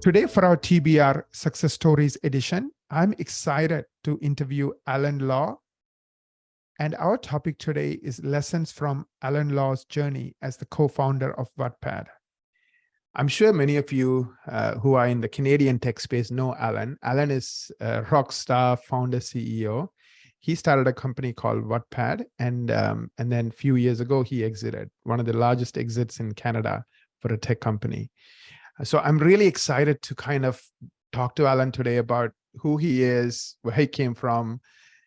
Today, for our TBR Success Stories edition, I'm excited to interview Alan Lau. And our topic today is lessons from Alan Lau's journey as the co-founder of Wattpad. I'm sure many of you who are in the Canadian tech space know Alan. Alan is a rock star, founder, CEO. He started a company called Wattpad, and then a few years ago, he exited, one of the largest exits in Canada for a tech company. So I'm really excited to kind of talk to Alan today about who he is, where he came from,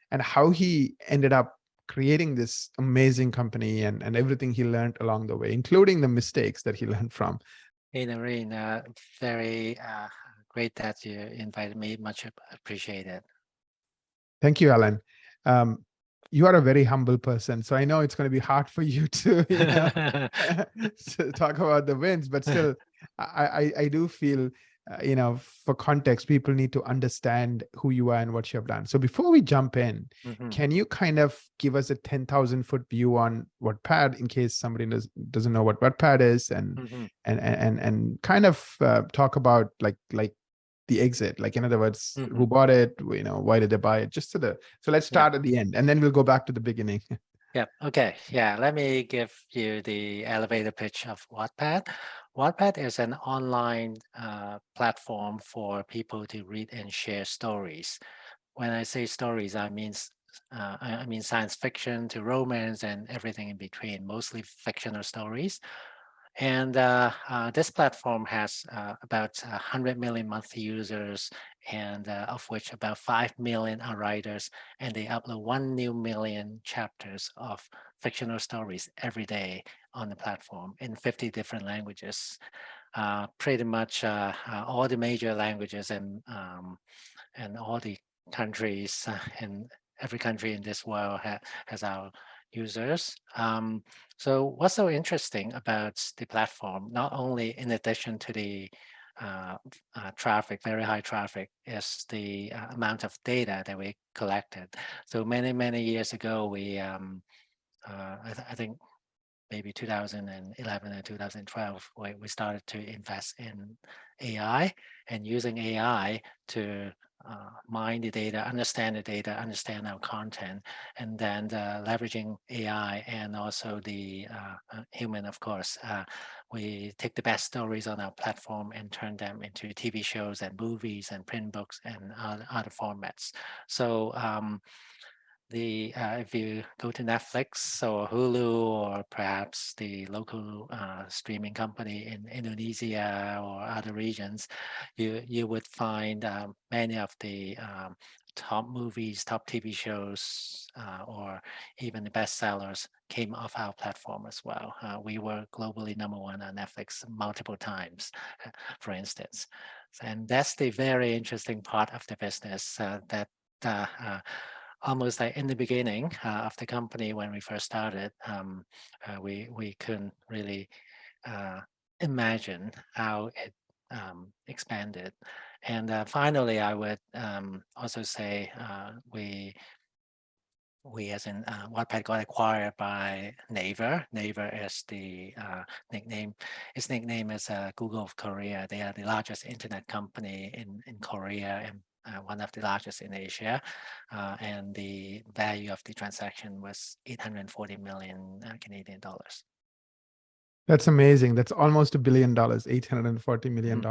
and how he ended up creating this amazing company and everything he learned along the way, including the mistakes that he learned from. Hey, Noreen, very great that you invited me. Much appreciated. Thank you, Alan. You are a very humble person, so I know it's going to be hard for you to to talk about the wins, but still, I do feel, for context, people need to understand who you are and what you have done. So before we jump in, can you kind of give us a 10,000-foot view on Wattpad in case somebody doesn't know what Wattpad is, and kind of talk about like the exit, like in other words, who bought it, why did they buy it? So let's start at the end, and then we'll go back to the beginning. Yeah. Okay. Yeah. Let me give you the elevator pitch of Wattpad. Wattpad is an online platform for people to read and share stories. When I say stories, I mean science fiction to romance and everything in between, mostly fictional stories. And this platform has about 100 million monthly users, and of which about 5 million are writers, and they upload 1 million chapters of fictional stories every day on the platform in 50 different languages. Pretty much all the major languages and all the countries in every country in this world has our users. So what's so interesting about the platform, not only in addition to the traffic, very high traffic, is the amount of data that we collected. So many years ago, we, I think maybe 2011 and 2012, we started to invest in AI and using AI to mine the data, understand the data, understand our content, and then leveraging AI and also the human, of course. We take the best stories on our platform and turn them into TV shows and movies and print books and other formats. So if you go to Netflix or Hulu or perhaps the local streaming company in Indonesia or other regions, you would find many of the top movies, top TV shows, or even the bestsellers came off our platform as well. We were globally #1 on Netflix multiple times, for instance. And that's the very interesting part of the business that almost like in the beginning of the company when we first started, we couldn't really imagine how it expanded. And finally, I would also say we as in Wattpad got acquired by Naver. Naver is the nickname. Its nickname is Google of Korea. They are the largest internet company in Korea and one of the largest in Asia, and the value of the transaction was 840 million Canadian dollars. That's amazing. That's almost $1 billion, $840 million.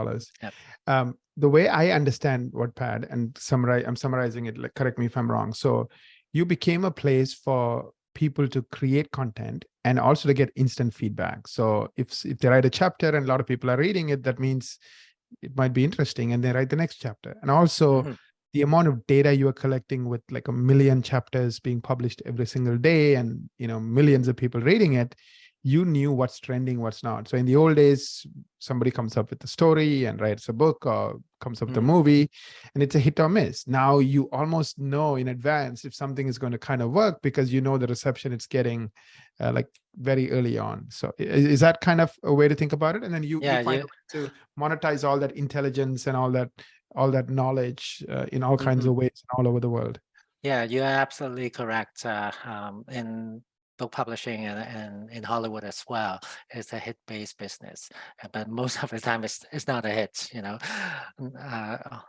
Yep. The way I understand Wattpad, and I'm summarizing it, like, correct me if I'm wrong. So you became a place for people to create content and also to get instant feedback. So if they write a chapter and a lot of people are reading it, that means it might be interesting, and they write the next chapter. And also the amount of data you are collecting with like 1 million chapters being published every single day and millions of people reading it, you knew what's trending, what's not. So in the old days, somebody comes up with a story and writes a book or comes up with a movie, and it's a hit or miss. Now you almost know in advance if something is going to kind of work because you know the reception it's getting like very early on. So is that kind of a way to think about it? And then you find a way to monetize all that intelligence and all that knowledge in all kinds of ways all over the world. Yeah, you're absolutely correct. book publishing and in Hollywood as well. It's a hit-based business, but most of the time it's not a hit. Uh,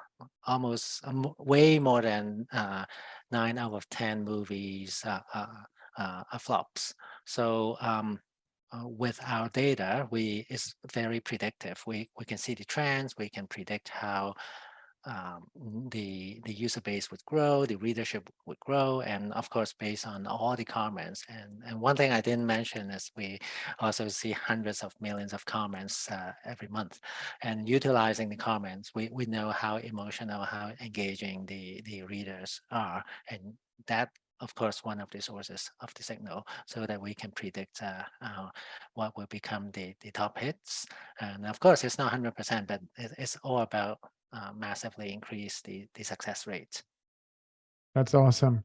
Almost way more than 9 out of 10 movies are flops. So with our data, it's very predictive. We can see the trends. We can predict how the user base would grow, the readership would grow, and of course, based on all the comments. And one thing I didn't mention is we also see hundreds of millions of comments every month. And utilizing the comments, we know how emotional, how engaging the readers are, and that. Of course, one of the sources of the signal, so that we can predict what will become the top hits. And of course, it's not 100%, but it's all about massively increase the success rate. That's awesome.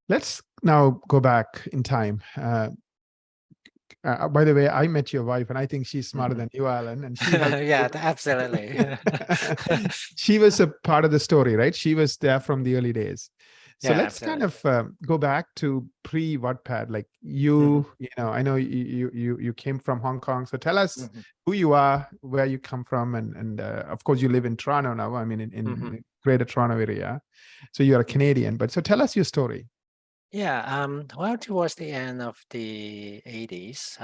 Let's now go back in time. By the way, I met your wife, and I think she's smarter than you, Alan, and she helped Yeah, you. absolutely. She was a part of the story, right? She was there from the early days. So Yeah, let's kind absolutely. of go back to pre-Wattpad. Like I know you came from Hong Kong. So tell us Mhm, who you are, where you come from, and of course you live in Toronto now. I mean, in mhm, the Greater Toronto area. So you're a mhm. Canadian, but so tell us your story. Yeah, well, towards the end of the 80s,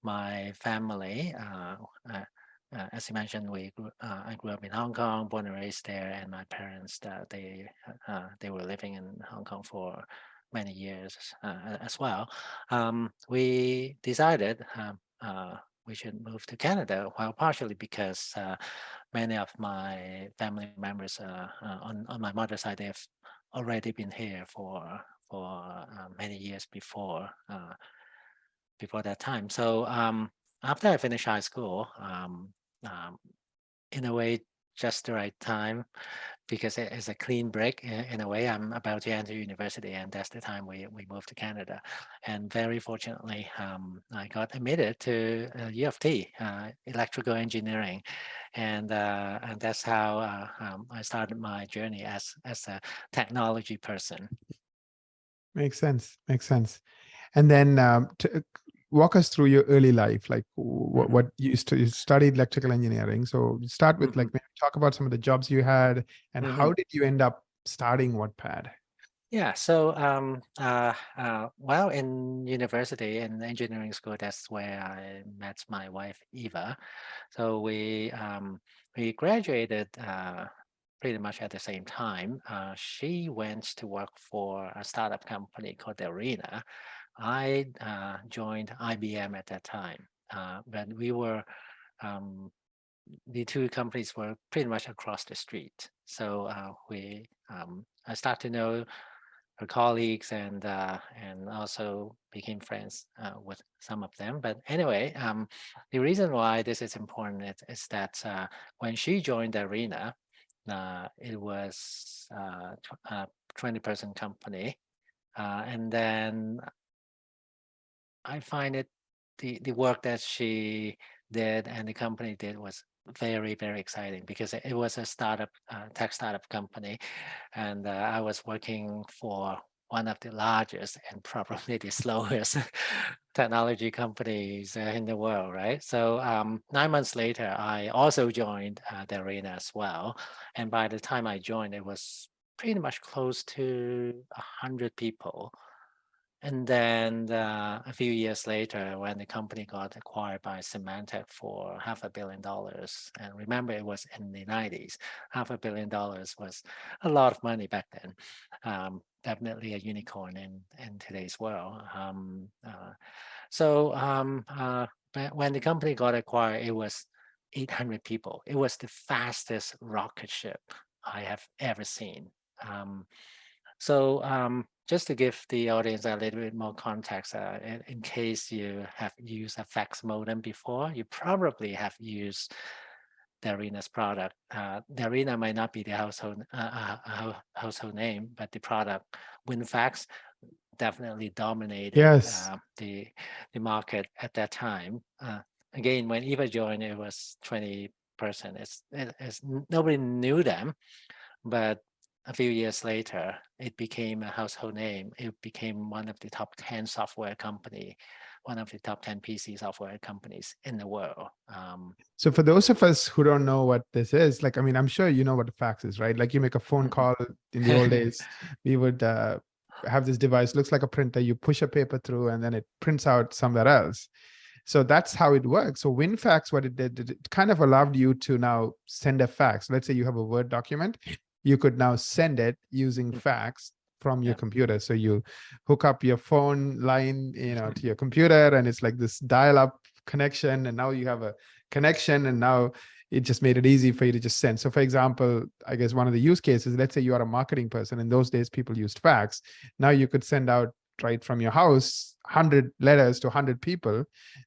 my family, as you mentioned, I grew up in Hong Kong, born and raised there, and my parents, they were living in Hong Kong for many years as well. We decided we should move to Canada, well, partially because many of my family members on my mother's side, they've already been here for many years before that time. So after I finished high school, um, in a way, just the right time because it is a clean break in a way. I'm about to enter university, and that's the time we moved to Canada. And very fortunately, I got admitted to U of T, electrical engineering, and that's how I started my journey as a technology person. Makes sense. Makes sense. And then walk us through your early life, like Mhm, what you studied electrical engineering. So start with like mhm, maybe talk about some of the jobs you had and mhm. how did you end up starting Wattpad? Yeah, so well, in university in engineering school, that's where I met my wife Eva. So we graduated pretty much at the same time. She went to work for a startup company called The Arena. I joined IBM at that time, but we were um, the two companies were pretty much across the street. So we I started to know her colleagues and also became friends with some of them. But anyway, the reason why this is important is that when she joined the Arena, it was a 20-person company, and then I find it the work that she did and the company did was very, very exciting because it was a startup tech startup company, and I was working for one of the largest and probably the slowest technology companies in the world, right? So 9 months later, I also joined the Arena as well, and by the time I joined, it was pretty much close to 100 people. And then a few years later, when the company got acquired by Symantec for $500 million, and remember it was in the 90s, $500 million was a lot of money back then. Definitely a unicorn in today's world. But when the company got acquired, it was 800 people. It was the fastest rocket ship I have ever seen. Um, just to give the audience a little bit more context, in case you have used a fax modem before, you probably have used the Arena's product. The Arena might not be the household name, but the product WinFax definitely dominated Yes. the market at that time. Again, when Eva joined, it was 20%. Nobody knew them, but a few years later, it became a household name. It became one of the top 10 software company, one of the top 10 PC software companies in the world. So for those of us who don't know what this is, like, I mean, I'm sure you know what a fax is, right? Like you make a phone call in the old days, we would have this device, looks like a printer, you push a paper through and then it prints out somewhere else. So that's how it works. So WinFax, what it did, it kind of allowed you to now send a fax. Let's say you have a Word document, you could now send it using fax from your Yeah, computer. So you hook up your phone line, to your computer, and it's like this dial-up connection, and now you have a connection, and now it just made it easy for you to just send. So for example, I guess one of the use cases, let's say you are a marketing person. In those days, people used fax. Now you could send out right from your house 100 letters to 100 people,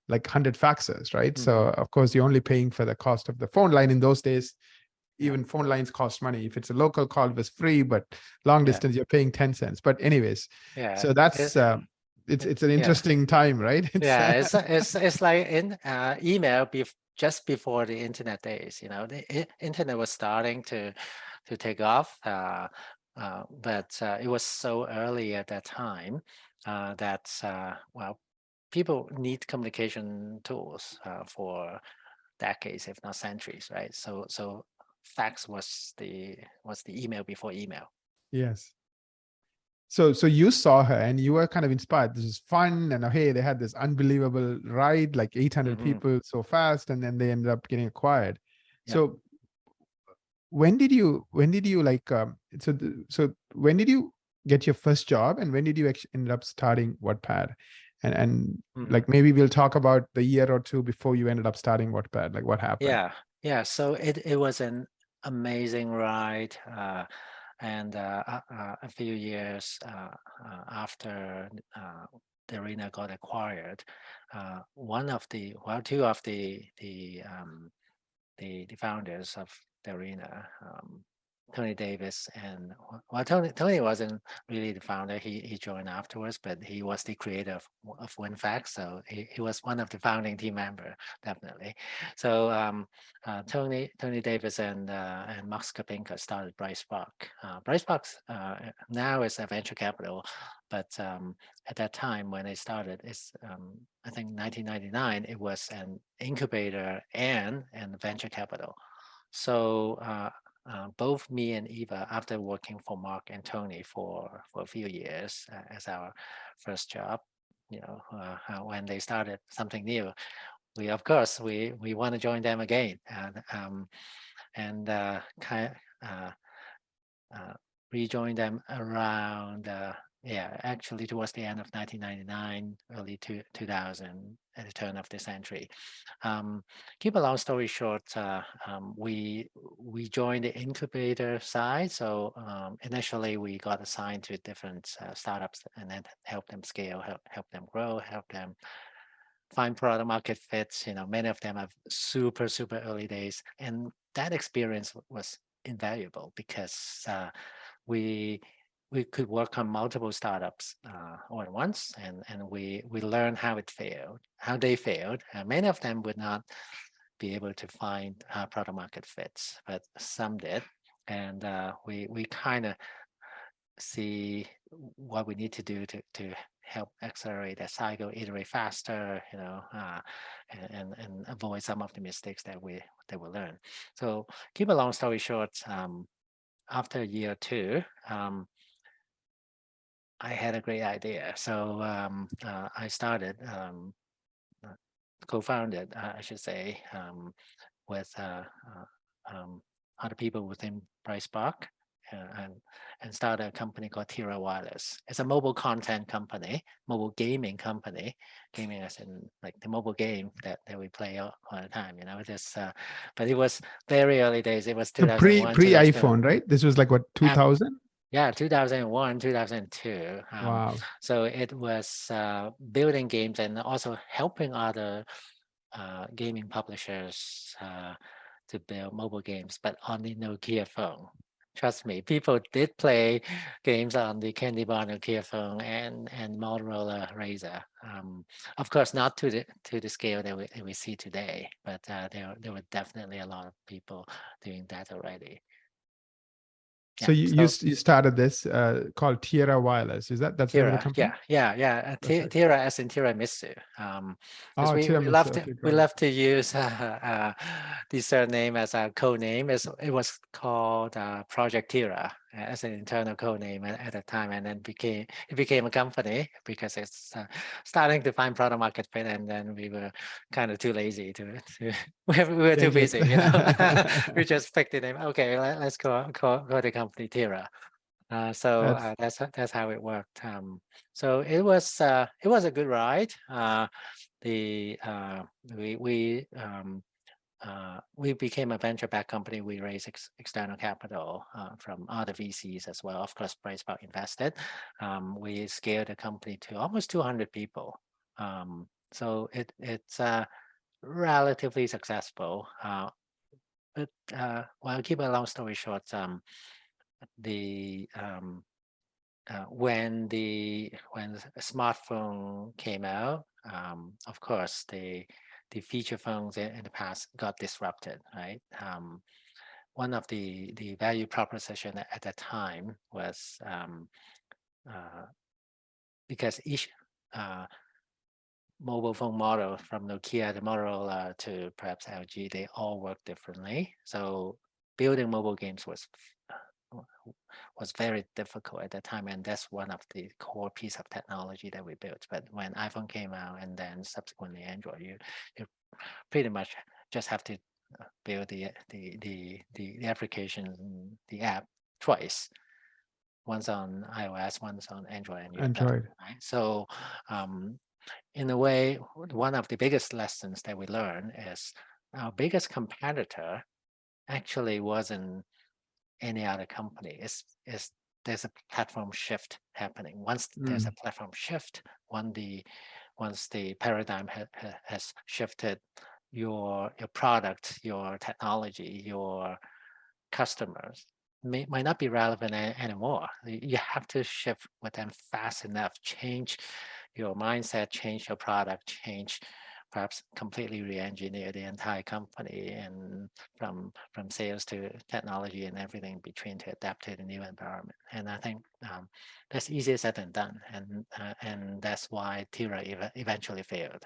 like 100 faxes, right? So of course you're only paying for the cost of the phone line. In those days, even phone lines cost money. If it's a local call, it was free, but long yeah, distance, you're paying 10 cents. But anyways, yeah. so that's it's an Yeah, interesting time, right? It's yeah. It's like in email just before the internet days. The internet was starting to take off, but it was so early at that time that well, people need communication tools for decades, if not centuries, right? So fax was the email before email. yes. So you saw her and you were kind of inspired. This is fun, and hey, they had this unbelievable ride, like 800 Hmm. people so fast, and then they ended up getting acquired. Yep. So when did you like so when did you get your first job, and when did you actually end up starting Wattpad? And Hmm. like maybe we'll talk about the year or two before you ended up starting Wattpad, like what happened. Yeah, yeah. So it was an amazing ride, and a few years after the arena got acquired, two of the founders of the arena, Tony Davis, and well, Tony wasn't really the founder. He joined afterwards, but he was the creator of WinFax, so he was one of the founding team member, definitely. So Tony Davis and Max Kapinka started BrightSpark. BrightSpark now is a venture capital, but at that time when they started, it's I think 1999, it was an incubator and venture capital. So both me and Eva, after working for Mark and Tony for a few years as our first job, when they started something new, we of course we want to join them again, and rejoined them around actually towards the end of 1999, early 2000, at the turn of the century. Keep a long story short, we joined the incubator side. So initially we got assigned to different startups and then help them scale, help them grow, help them find product market fits. Many of them have super early days, and that experience was invaluable because we could work on multiple startups all at once, and we learned how they failed. Many of them would not be able to find product market fits, but some did, and we kind of see what we need to do to help accelerate that cycle, iterate faster, and avoid some of the mistakes that we learn. So keep a long story short, after year two, I had a great idea. So I started, co-founded, I should say, with other people within BrightSpark, and started a company called Tira Wireless. It's a mobile content company, mobile gaming company, gaming as in like the mobile game that we play all the time. But it was very early days. It was So pre 2001, pre 2002. iPhone, right? This was like what, 2000? Yeah, 2001, 2002. Wow. So it was building games and also helping other gaming publishers to build mobile games, but on the Nokia phone. Trust me, people did play games on the Candy Bar Nokia phone and Motorola Razr. Of course, not to the scale that we see today, but there were definitely a lot of people doing that already. So you started this called Tierra Wireless. Is that's the name of the Tira, company? Tira as in tiramisu. Because Oh, we love tiramisu. to Okay, we got it. love to use the surname as a code name. It was called Project Tira as an internal code name at the time, and then it became a company because it's starting to find product market fit, and then we were kind of too lazy to we were too Change it. busy, we just picked the name. Okay, let's call the company Tira. That's That's how it worked. So it was a good ride. The we became a venture-backed company. We raised external capital from other VCs as well. Of course, Bracebout invested. We scaled the company to almost 200 people. So it's relatively successful. But well, keep a long story short. The when the smartphone came out, of course the feature phones in the past got disrupted, right? One of the value proposition at that time was uh, because each mobile phone model from Nokia to Motorola to perhaps LG, they all work differently. So building mobile games was very difficult at that time, and that's one of the core piece of technology that we built. But when iPhone came out and then subsequently Android, you pretty much just have to build the application, the app twice. Once on iOS, once on Android, and you're done. Android. Right? So in a way, one of the biggest lessons that we learned is our biggest competitor actually wasn't any other company. Is there's a platform shift happening. Once there's a platform shift, once the paradigm has shifted, your product, your technology, your customers might not be relevant anymore. You have to shift with them fast enough, change your mindset, change your product, change perhaps completely re-engineer the entire company, and from sales to technology and everything between to adapt to the new environment. And I think that's easier said than done, and that's why Tira eventually failed.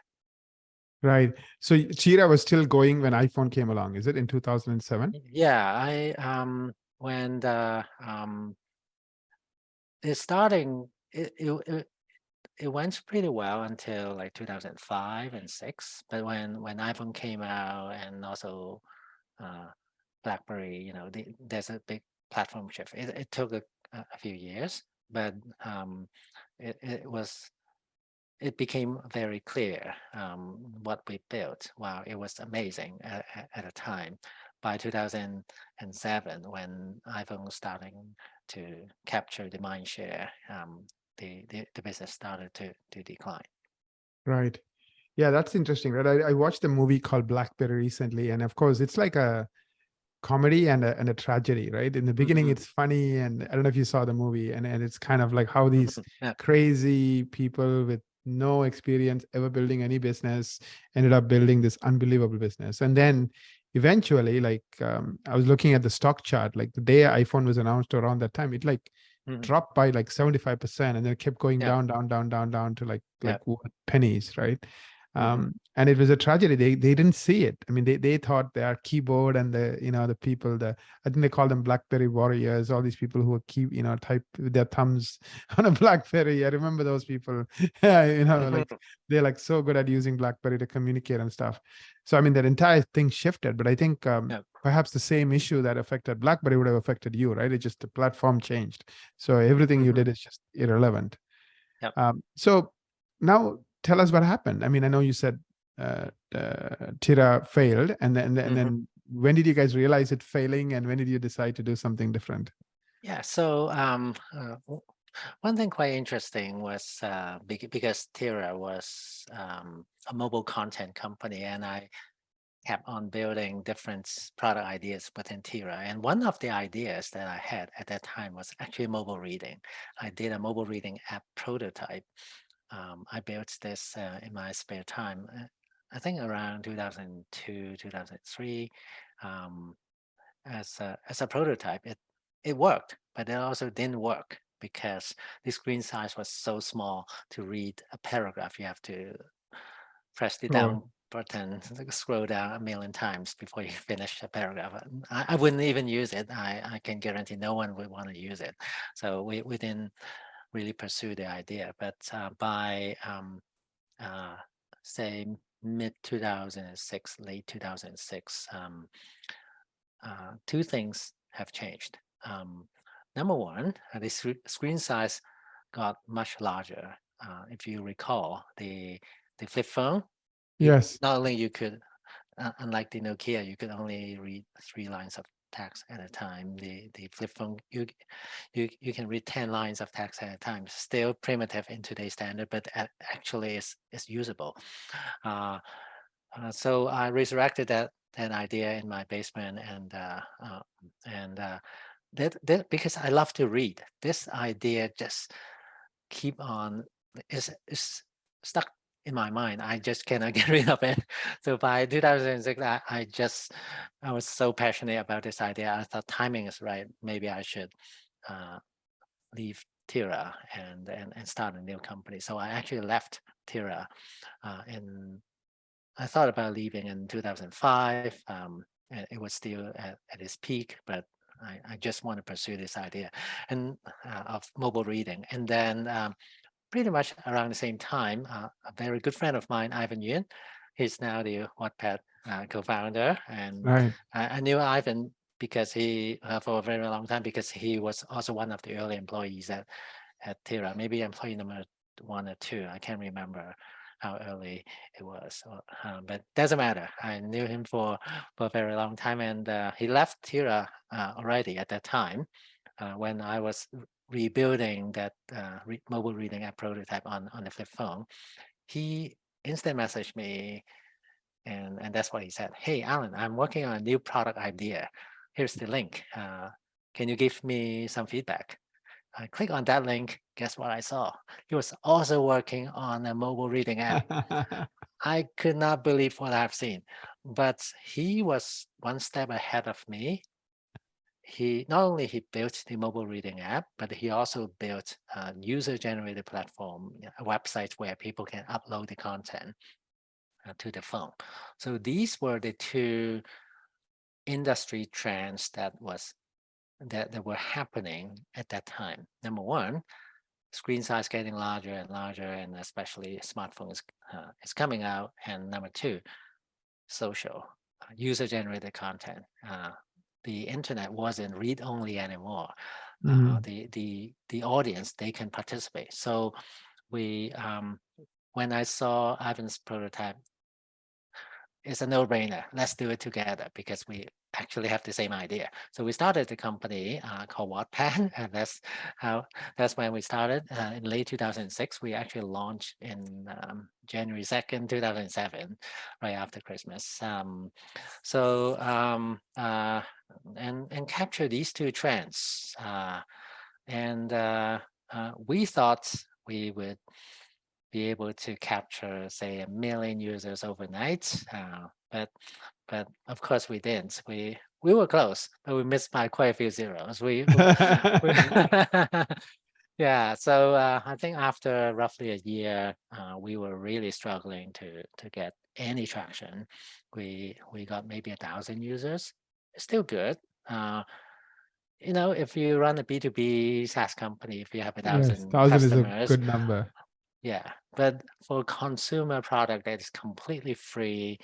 Right. So Jira was still going when iPhone came along, is it in 2007? Yeah, when it's starting, it went pretty well until like 2005 and 6. But when iPhone came out, and also BlackBerry, there's a big platform shift. It took a few years, but it became very clear what we built. Wow, it was amazing at a time. By 2007, when iPhone was starting to capture the mind share, the business started to decline. Right. Yeah, that's interesting. Right. I watched a movie called Blackberry recently, and of course, it's like a comedy and a tragedy, right? In the beginning, it's funny, and I don't know if you saw the movie, and it's kind of like how these Yeah. crazy people with no experience ever building any business ended up building this unbelievable business. And then eventually, like I was looking at the stock chart, like the day iPhone was announced around that time, it like dropped by like 75%, and then it kept going Yeah. down to like Yeah. pennies, right? And it was a tragedy. They didn't see it. I mean, they thought their keyboard and the people, I think they call them BlackBerry warriors, all these people who type with their thumbs on a BlackBerry. I remember those people. Like they're like so good at using BlackBerry to communicate and stuff. So I mean, that entire thing shifted. But I think perhaps the same issue that affected BlackBerry would have affected you, right? It just the platform changed. So everything you did is just irrelevant. Yep. So now tell us what happened. I mean, I know you said Tira failed, and then when did you guys realize it failing, and when did you decide to do something different? Yeah. So one thing quite interesting was because Tira was a mobile content company, and I kept on building different product ideas within Tira. And one of the ideas that I had at that time was actually mobile reading. I did a mobile reading app prototype. I built this in my spare time, I think around 2002, 2003. As a prototype, it worked, but it also didn't work because the screen size was so small. To read a paragraph, you have to press the down button, scroll down a million times before you finish a paragraph. I wouldn't even use it. I can guarantee no one would want to use it. So we didn't really pursue the idea. But by say mid 2006, late 2006, two things have changed. Number one, the screen size got much larger. If you recall, the flip phone, Yes. not only you could, unlike the Nokia, you could only read 3 lines of text at a time. The flip phone, you can read 10 lines of text at a time. Still primitive in today's standard, but actually it's usable. So I resurrected that idea in my basement, and that because I love to read, this idea just keep on is stuck in my mind. I just cannot get rid of it. So by 2006, I was so passionate about this idea. I thought timing is right. Maybe I should leave Tira and start a new company. So I actually left Tira in I thought about leaving in 2005. And it was still at its peak, but I just want to pursue this idea and of mobile reading. And then pretty much around the same time, a very good friend of mine, Ivan Yuan, he's now the Wattpad co-founder. And Right. I knew Ivan because he, for a very long time, because he was also one of the early employees at Tira, maybe employee number 1 or 2. I can't remember how early it was, but doesn't matter. I knew him for a very long time, and he left Tira already at that time when I was rebuilding that mobile reading app prototype on the flip phone. He instant messaged me, and that's what he said. Hey, Alan, I'm working on a new product idea. Here's the link. Can you give me some feedback? I click on that link. Guess what I saw? He was also working on a mobile reading app. I could not believe what I've seen, but he was one step ahead of me. He not only he built the mobile reading app, but he also built a user-generated platform, a website where people can upload the content to the phone. So these were the two industry trends that were happening at that time. Number one, screen size getting larger and larger, and especially smartphones is coming out. And number two, social, user-generated content. The internet wasn't read-only anymore. The audience, they can participate. So we, when I saw Ivan's prototype, it's a no-brainer. Let's do it together because we actually have the same idea. So we started the company called Wattpad, and that's when we started in late 2006. We actually launched in January 2nd, 2007, right after Christmas. And capture these two trends. We thought we would be able to capture, say, 1 million users overnight, but of course we didn't. We were close, but we missed by quite a few zeros. Yeah. So I think after roughly a year, we were really struggling to get any traction. We got maybe 1,000 users. It's still good. If you run a B2B SaaS company, if you have 1,000 1,000 is a customers, good number. yeah, but for consumer product that is completely free,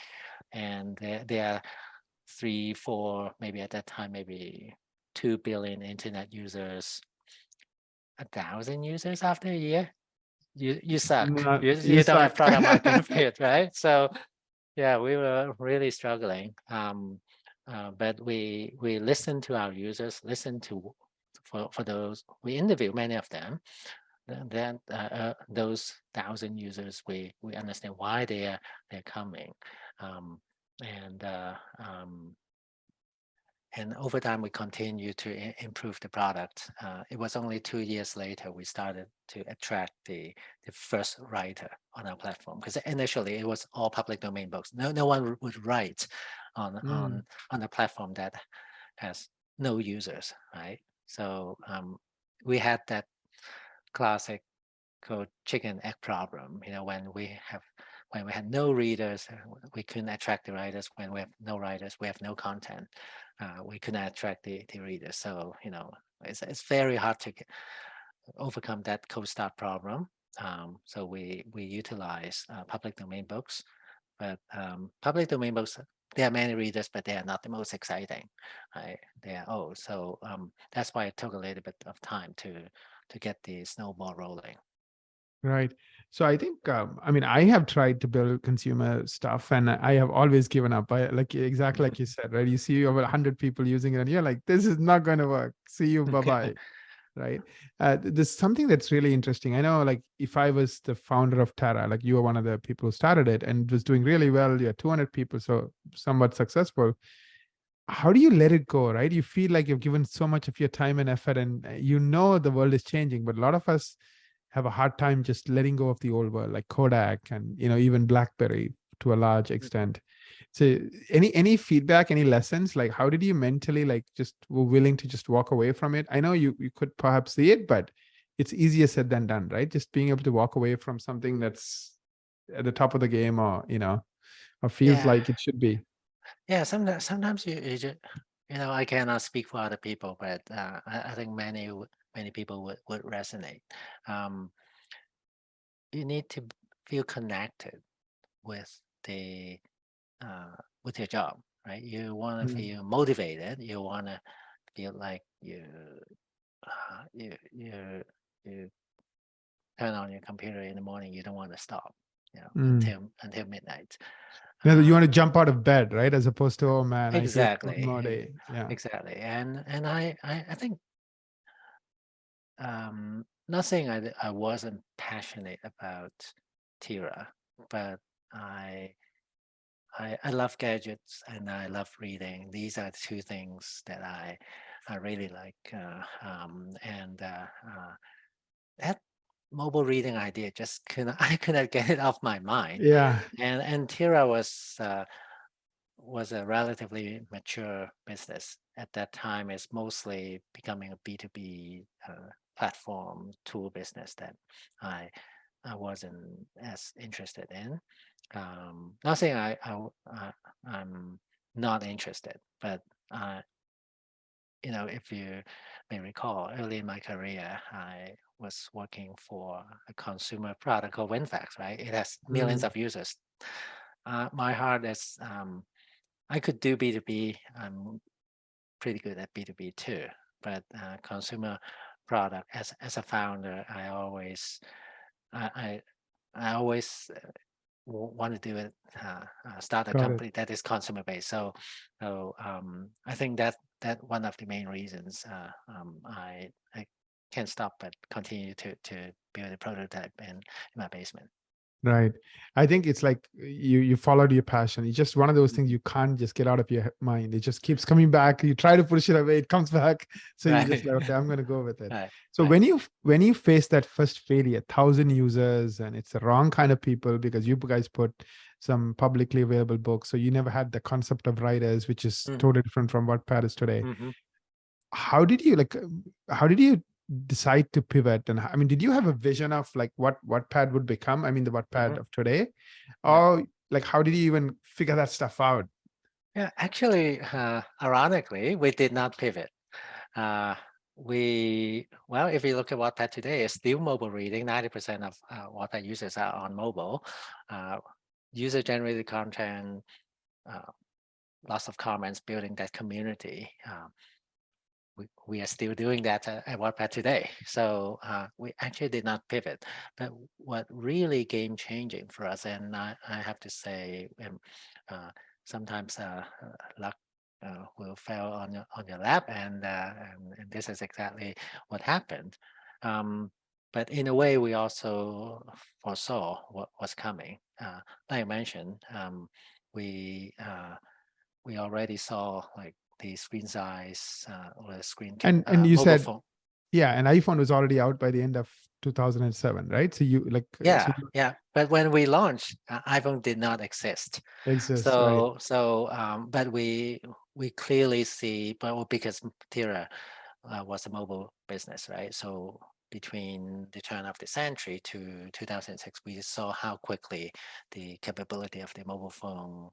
and there are 3, 4, maybe at that time, maybe 2 billion internet users, 1,000 users after a year, you suck. You don't have product market fit, right? So yeah, we were really struggling. But we listened to our users, for those, we interviewed many of them. Then those 1,000 users, we understand why they're coming, and over time we continue to improve the product. It was only 2 years later we started to attract the first writer on our platform, because initially it was all public domain books. No one would write on a platform that has no users, right? So we had that classic called chicken egg problem. When we had no readers, we couldn't attract the writers. When we have no writers, we have no content. We couldn't attract the readers. So it's very hard to overcome that cold start problem. So we utilize public domain books, but public domain books, there are many readers, but they are not the most exciting. Right? They are old. So that's why it took a little bit of time to get the snowball rolling. Right. So I think, I mean, I have tried to build consumer stuff and I have always given up. I like exactly like you said, right? You see over 100 people using it and you're like, this is not going to work. See you. Bye-bye. Right. There's something that's really interesting. I know, like, if I was the founder of Terra, like you were one of the people who started it and it was doing really well, you had 200 people, so somewhat successful. How do you let it go, right? You feel like you've given so much of your time and effort and the world is changing, but a lot of us have a hard time just letting go of the old world, like Kodak and even BlackBerry to a large extent. So any feedback, any lessons, like how did you mentally like just were willing to just walk away from it? I know you could perhaps see it, but it's easier said than done, right? Just being able to walk away from something that's at the top of the game, or feels Yeah, like it should be. yeah. Sometimes you just, I cannot speak for other people, but I think many people would resonate. Um, you need to feel connected with the with your job, right? You want to Mm, feel motivated. You want to feel like you turn on your computer in the morning. You don't want to stop, mm. until midnight. Yeah, you Uh, want to jump out of bed, right? As opposed to, oh man, I hate one exactly, more day. Yeah. exactly. And I think not saying I wasn't passionate about Tira, but I I love gadgets and I love reading. These are the two things that I really like. That mobile reading idea just couldn't I couldn't get it off my mind. Yeah. And Tira was a relatively mature business at that time. It's mostly becoming a B2B platform tool business that I I wasn't as interested in. Not saying I'm not interested, but uh, if you may recall, early in my career, I was working for a consumer product called WinFax, right? It has millions Mm, of users. My heart is I could do B2B. I'm pretty good at B2B too, but consumer product as a founder, I I, I always want to do it, start a got it. company that is consumer based. So I think that one of the main reasons I can't stop but continue to build a prototype in my basement. Right. I think it's like you followed your passion. It's just one of those things Mhm. you can't just get out of your mind. It just keeps coming back. You try to push it away, it comes back. So you just Right, like, okay, I'm gonna go with it. right, So right. when you face that first failure, 1,000 users, and it's the wrong kind of people because you guys put some publicly available books. So you never had the concept of writers, which is Hmm. totally different from what Pat is today. Hmm. How did you decide to pivot? And I mean, did you have a vision of like what Wattpad would become? I mean, the Wattpad Hmm. of today, Yeah, or like how did you even figure that stuff out? yeah. Actually, ironically, we did not pivot. Uh, well, if you look at Wattpad today, it's still mobile reading. 90% of Wattpad users are on mobile. Uh, User-generated content, uh, lots of comments, building that community. We are still doing that at Wattpad today. So we actually did not pivot. But what really game changing for us, and I have to say, uh, sometimes luck will fail on your lap, and this is exactly what happened. Um, but in a way, we also foresaw what was coming. Like I mentioned, we already saw like the screen size or the And you mobile said, phone. yeah, and iPhone was already out by the end of 2007, right? So you like, so Yeah, you yeah. But when we launched, iPhone did not exist. exist, right? So but we clearly see, but because Tira was a mobile business, right? So between the turn of the century to 2006, we saw how quickly the capability of the mobile phone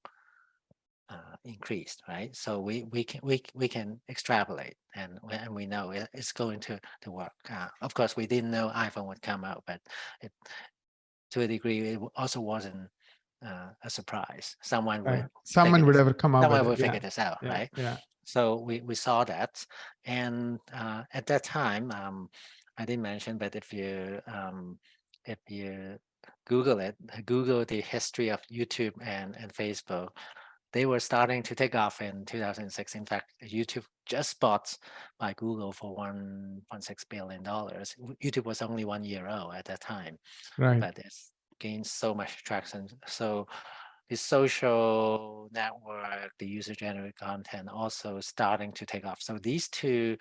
increased, right? So we can extrapolate, and we know it's going to work. Of course, we didn't know iPhone would come out, but it, to a degree, it also wasn't a surprise. Someone Right. would figure Someone would this. ever come up with Someone it. would Yeah. figure this out, Yeah. right? Yeah. So we saw that, and at that time, I didn't mention, but if you Google it, Google the history of YouTube and Facebook, they were starting to take off in 2006. In fact, YouTube just bought by Google for $1.6 billion. YouTube was only 1 year old at that time, Right. but it's gained so much traction. So the social network, the user-generated content also starting to take off. So these two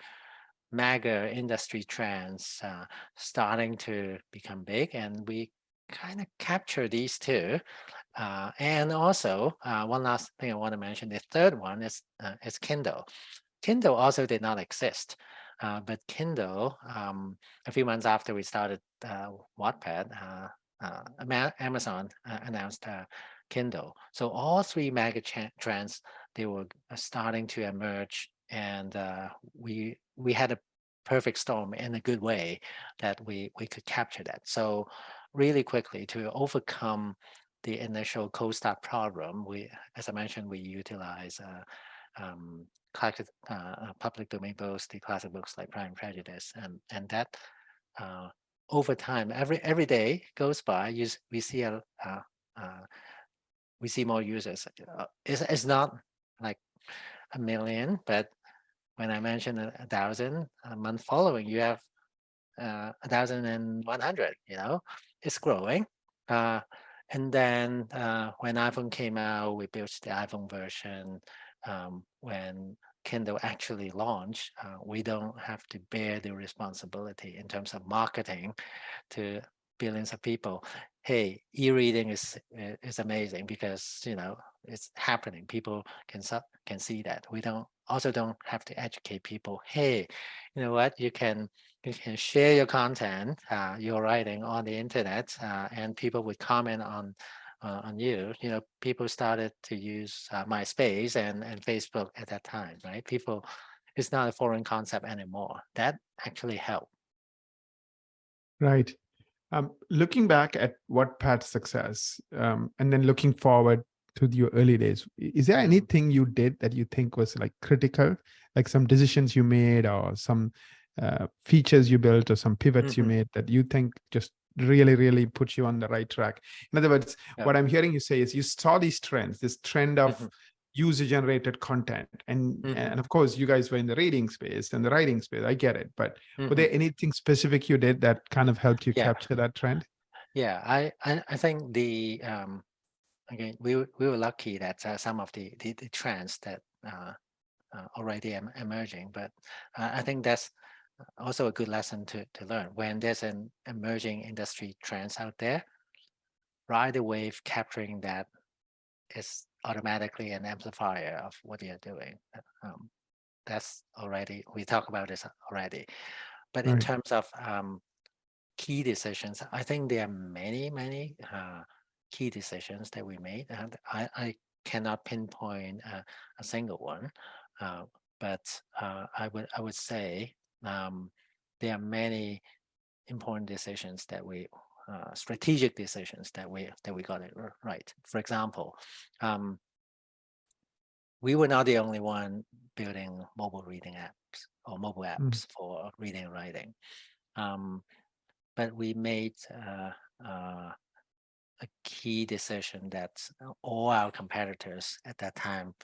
mega industry trends starting to become big, and we kind of capture these two. And also, one last thing I want to mention, the third one is Kindle. Kindle also did not exist, but Kindle, a few months after we started Wattpad, Amazon announced Kindle. So all three mega trends, they were starting to emerge, and we had a perfect storm in a good way that we could capture that. So really quickly, to overcome the initial cold start problem, as I mentioned, we utilize public domain books, the classic books like Pride and Prejudice, and that over time, every day goes by, uh, we see more users. It's not like a million, but when I mentioned 1,000 a month following, you have 1,100. It's growing. Uh, and then when iPhone came out, we built the iPhone version. When Kindle actually launched, we don't have to bear the responsibility in terms of marketing to billions of people. Hey, e-reading is amazing because it's happening. People can see that. We don't have to educate people. Hey, you know what? You can share your content, your writing on the internet, and people would comment on you. People started to use MySpace and Facebook at that time, right? It's not a foreign concept anymore. That actually helped. Right. Looking back at Wattpad's success, and then looking forward to your early days, is there anything you did that you think was like critical, like some decisions you made or some features you built or some pivots you made that you think just really, really put you on the right track? In other words, Yeah. what I'm hearing you say is you saw these trends, this trend of Mhm. user-generated content, and of course, you guys were in the reading space and the writing space. I get it, but were there anything specific you did that kind of helped you Yeah. capture that trend? Yeah, I think again, we were lucky that some of the trends that already emerging, but I think that's also a good lesson to learn. When there's an emerging industry trends out there, ride the wave, capturing that is automatically an amplifier of what you're doing. That's already, we talk about this already. But in Right. terms of key decisions, I think there are many key decisions that we made, and I cannot pinpoint a single one, but I would say there are many important decisions that strategic decisions that we got it right. For example, we were not the only one building mobile reading apps or mobile apps for reading and writing. But we made a key decision that all our competitors at that time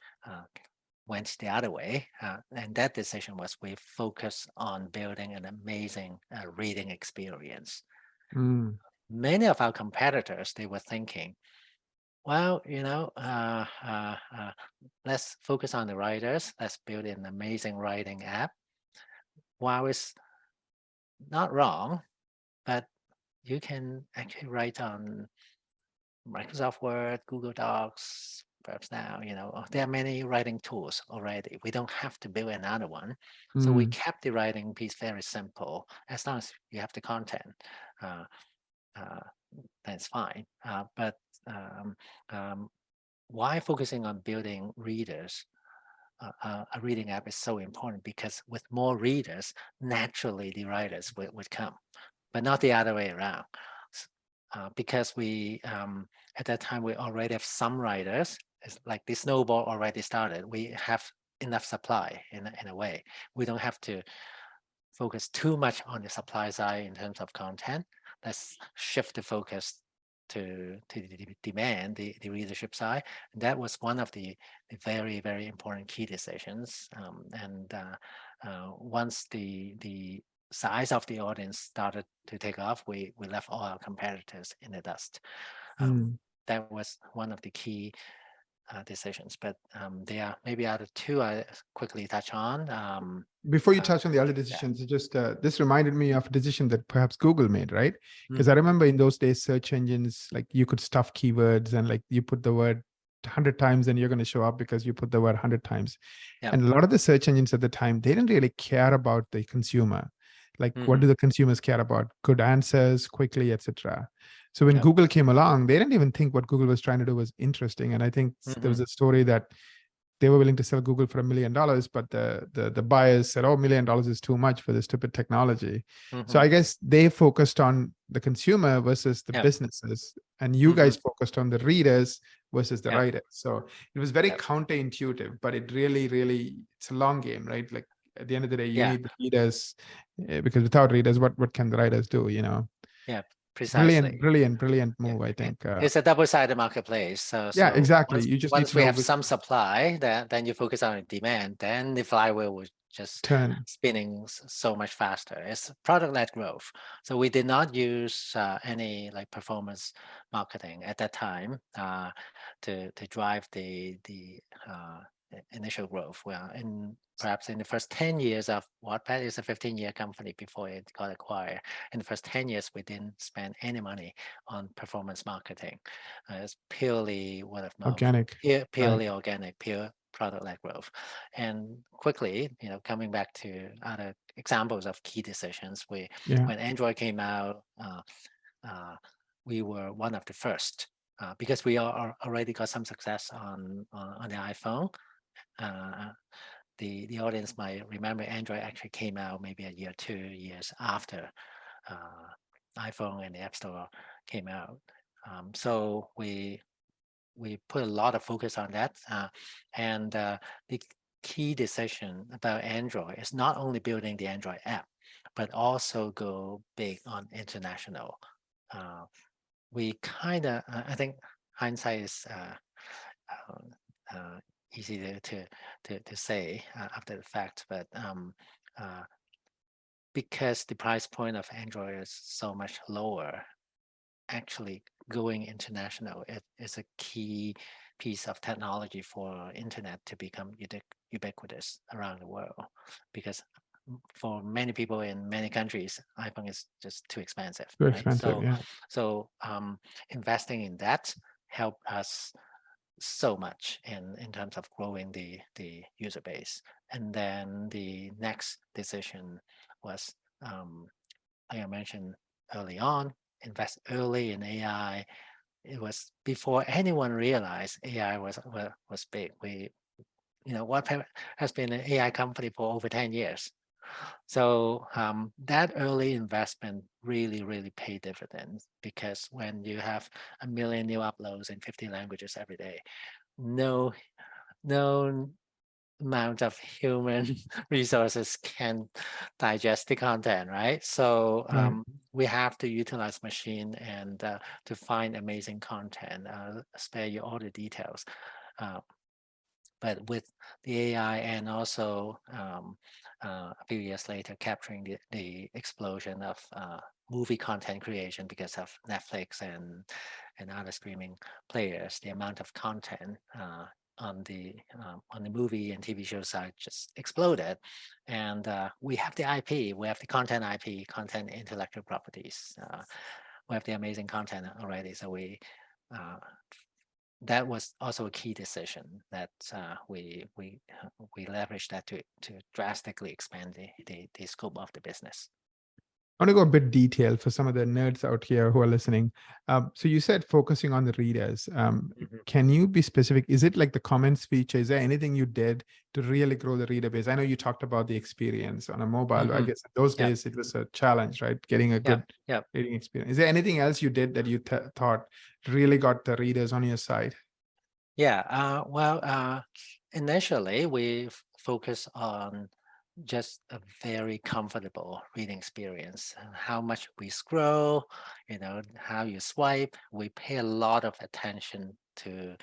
went the other way. And that decision was we focused on building an amazing reading experience. Many of our competitors, they were thinking, well, let's focus on the writers. Let's build an amazing writing app. While it's not wrong, but you can actually write on Microsoft Word, Google Docs, newspapers now. There are many writing tools already. We don't have to build another one. So we Mm, kept the writing piece very simple. As long as you have the content, uh, uh, that's fine. But um, um, why focusing on building readers? A reading app is so important because with more readers, naturally the writers would come, but not the other way around. Because we at that time we already have some writers. It's like the snowball already started. We have enough supply in a way. We don't have to focus too much on the supply side in terms of content. Let's shift the focus to the demand, the readership side. And that was one of the very, very important key decisions. Once the size of the audience started to take off, we left all our competitors in the dust. mm. That was one of the key decisions. But there are maybe other two I quickly touch on. Before you Uh, touch on the other yeah. decisions, it just this reminded me of a decision that perhaps Google made, right? Because I Mhm. remember in those days, search engines, like you could stuff keywords and like you put the word 100 times and you're going to show up because you put the word 100 times. Yeah. And a lot of the search engines at the time, they didn't really care about the consumer. Like, what do Mhm. the consumers care about? Good answers, quickly, etc. So when Yeah. Google came along, they didn't even think what Google was trying to do was interesting. And I think there was Mhm. a story that they were willing to sell Google for $1 million, but the buyers said, "Oh, $1 million is too much for this stupid technology." So I Mhm. guess they focused on the consumer versus the Yeah. businesses, and you guys Mhm. focused on the readers versus the Yeah. writers. So it was very Yeah. counterintuitive, but it really, really, it's a long game, right? Like at the end of the day, you Yeah. need the readers because without readers, what can the writers do? Yeah. Brilliant, Precisely. brilliant, brilliant Yeah. move. I think. It's a double-sided marketplace. So Yeah, so exactly. once You just need once to we know have which some supply, then you focus on the demand, then the flywheel will just turn. spinning so much faster. It's product-led growth. So we did not use any like performance marketing at that time to drive the initial growth. Well, perhaps in the first 10 years of Wattpad, is a 15-year company before it got acquired. In the first 10 years, we didn't spend any money on performance marketing. It's purely word of mouth, Organic. Right. purely organic, pure product-led growth. And quickly, coming back to other examples of key decisions, Yeah. when Android came out, uh, we were one of the first because we already got some success on the iPhone. Uh, the audience might remember Android actually came out maybe a year, 2 years after iPhone and the App Store came out. So we put a lot of focus on that. And the key decision about Android is not only building the Android app, but also go big on international. Uh, we kind of, I think hindsight is uh, easy to say after the fact, but uh, because the price point of Android is so much lower, actually going international is a key piece of technology for internet to become ubiquitous around the world, because for many people in many countries, iPhone is just too expensive, Too right? expensive. So Yeah. so investing in that helped us so much in terms of growing the user base. And then the next decision was, like I mentioned early on, invest early in AI. It was before anyone realized AI was big. Wattpad has been an AI company for over 10 years. So that early investment really, really paid dividends, because when you have 1 million new uploads in 50 languages every day, no no amount of human resources can digest the content, right? So Right. we have to utilize machine and to find amazing content, spare you all the details. Uh, but with the AI and also a few years later, capturing the explosion of movie content creation because of Netflix and other streaming players, the amount of content on the movie and TV show side just exploded, and we have the IP, we have the content IP, content intellectual properties, we have the amazing content already. So we uh, that was also a key decision that we leveraged that to drastically expand the scope of the business. I want to go a bit detailed for some of the nerds out here who are listening. So you said focusing on the readers. Mhm. Can you be specific? Is it like the comments feature? Is there anything you did to really grow the reader base? I know you talked about the experience on a mobile. I Mhm. guess in those Yep. days it was a challenge, right? Getting a Yep. good Yep. reading experience. Is there anything else you did that you thought really got the readers on your side? Yeah. Well, initially we focus on just a very comfortable reading experience. How much we scroll, how you swipe. We pay a lot of attention to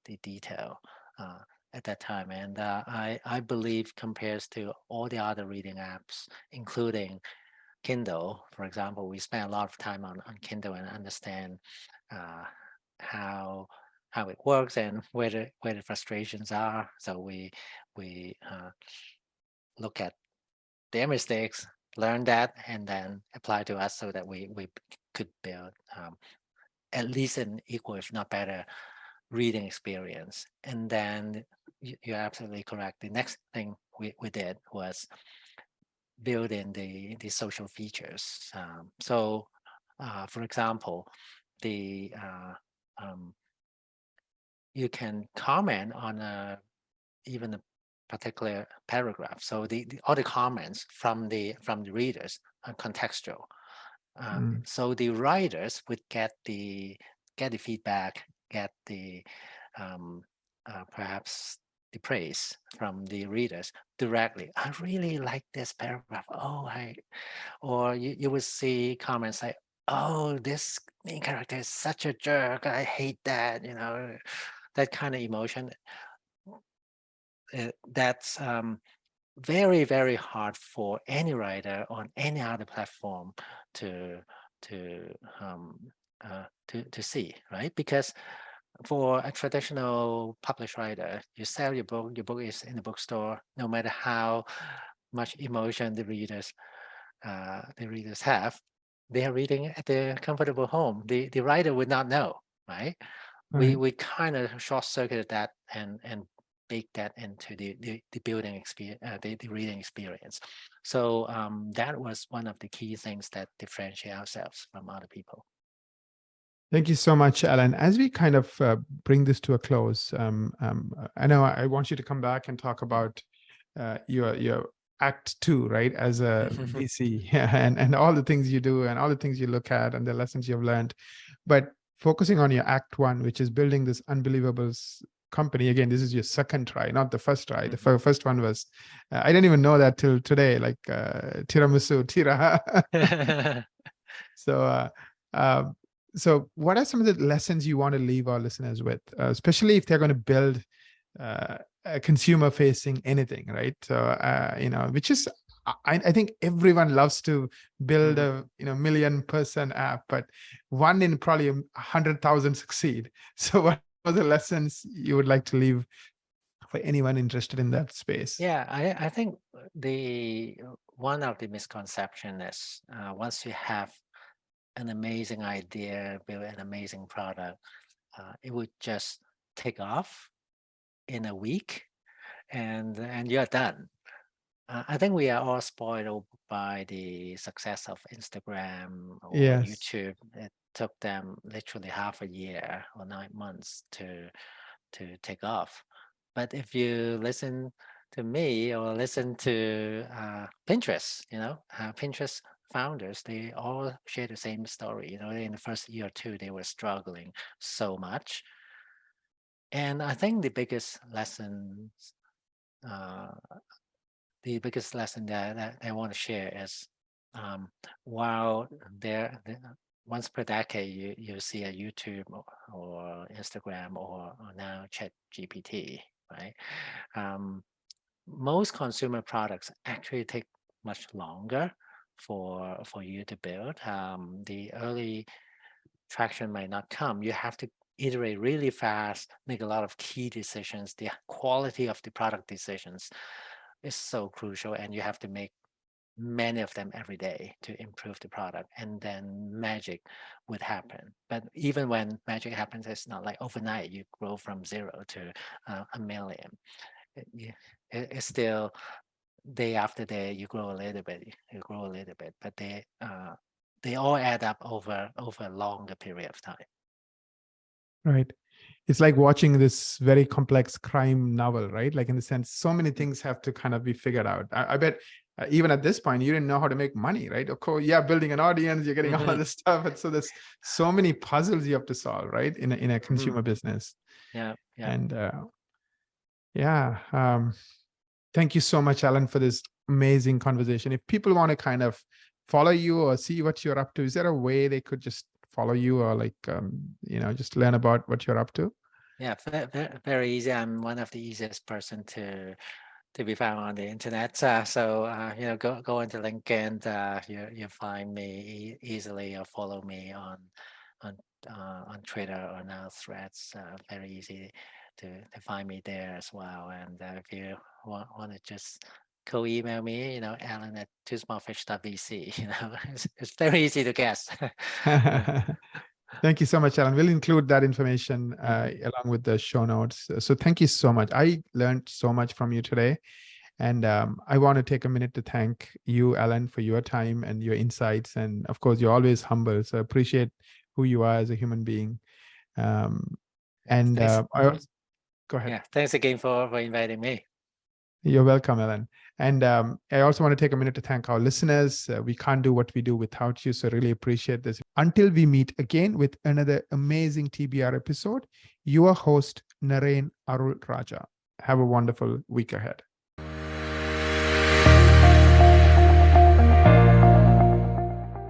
the detail uh, at that time, and I believe compares to all the other reading apps, including Kindle, for example, we spend a lot of time on Kindle and understand uh, how how it works and where the frustrations are. So we look at their mistakes, learn that, and then apply to us so that we could build at least an equal, if not better, reading experience. And then you're absolutely correct. The next thing we did was build in the social features. For example, the you can comment on even a particular paragraph. So all the comments from the readers are contextual. Mm. So the writers would get the feedback, get the um, perhaps the praise from the readers directly. I really like this paragraph. Or you would see comments like, "Oh, this main character is such a jerk. I hate that." That kind of emotion. That's very, very hard for any writer on any other platform to to um, to see, right? Because for a traditional published writer, you sell your book is in the bookstore, no matter how much emotion the readers have, they are reading at their comfortable home. The writer would not know, right? We Right. we kind of short circuited that and bake that into the building experience, the reading experience. So that was one of the key things that differentiate ourselves from other people. Thank you so much, Alan. As we kind of bring this to a close, I know I want you to come back and talk about your act two, right? As a VC, and all the things you do and all the things you look at and the lessons you've learned. But focusing on your act one, which is building this unbelievable company. Again, this is your second try, not the first try. The first one was I didn't even know that till today, like tiramisu, tira. So, uh, so what are some of the lessons you want to leave our listeners with, especially if they're going to build a consumer-facing anything, right? So, which is, I think everyone loves to build Mhm. a million-person app, but one in probably 100,000 succeed. So, what are the lessons you would like to leave for anyone interested in that space? Yeah, I think the one of the misconception is once you have an amazing idea, build an amazing product, it would just take off in a week and you're done. I think we are all spoiled by the success of Instagram or Yes. YouTube. It took them literally half a year or 9 months to take off. But if you listen to me or listen to Pinterest, Pinterest founders, they all share the same story. In the first year or two, they were struggling so much. And I think uh, the biggest lesson that I want to share is um, while once per decade you see a YouTube or Instagram or now Chat GPT, right? Um, most consumer products actually take much longer for you to build. The early traction might not come. You have to iterate really fast, make a lot of key decisions. The quality of the product decisions is so crucial, and you have to make many of them every day to improve the product, and then magic would happen. But even when magic happens, it's not like overnight you grow from 0 to 1 million. It's still day after day you grow a little bit, but they all add up over a longer period of time. Right. It's like watching this very complex crime novel, right? Like in the sense, so many things have to kind of be figured out. I bet even at this point, you didn't know how to make money, right? Of course, yeah, building an audience, you're getting all Mhm, this stuff. And so there's so many puzzles you have to solve, right? In a mhm. consumer business. Yeah, And yeah, thank you so much, Alan, for this amazing conversation. If people want to kind of follow you or see what you're up to, is there a way they could just follow you or like, just learn about what you're up to? Yeah, very easy. I'm one of the easiest person to be found on the internet. Go into LinkedIn. You find me easily, or follow me on on Twitter or now Threads. Very easy to find me there as well. And if you want to just email me, Alan at twosmallfish.vc. It's very easy to guess. Yeah. Thank you so much, Alan. We'll include that information Mhm. along with the show notes. So thank you so much. I learned so much from you today. And I want to take a minute to thank you, Alan, for your time and your insights. And of course, you're always humble. So I appreciate who you are as a human being. Um, and Thanks. I also, go ahead. Yeah, thanks again for inviting me. You're welcome, Ellen. And I also want to take a minute to thank our listeners. We can't do what we do without you, so really appreciate this. Until we meet again with another amazing TBR episode, your host, Naren Arul Raja. Have a wonderful week ahead.